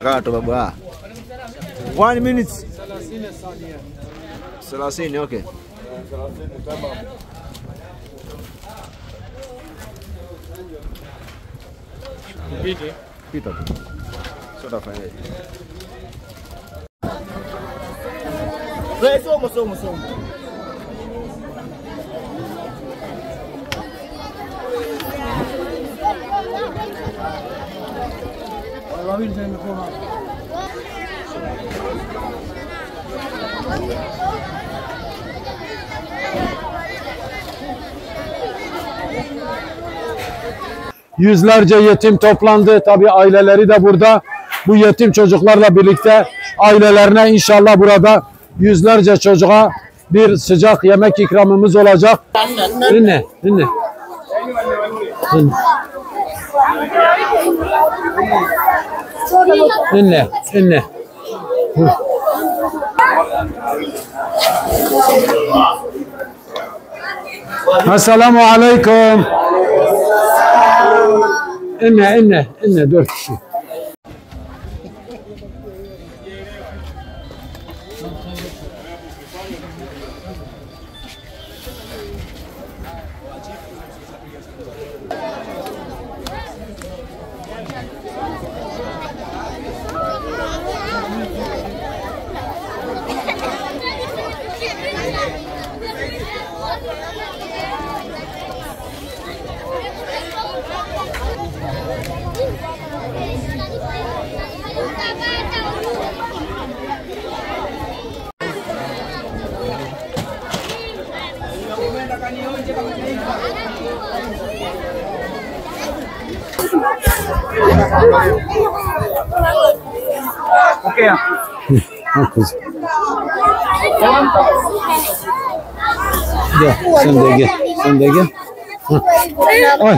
Gato baba. 1 minute. 30 okay. Pita tu. Sudah fanya. Somo. Yüzlerce yetim toplandı. Tabii aileleri de burada. Bu yetim çocuklarla birlikte ailelerine inşallah burada yüzlerce çocuğa bir sıcak yemek ikramımız olacak. Dinle. Esselamu aleyküm. İnne 4 kişi. Okey ya. Gel, sen de gel. Oy.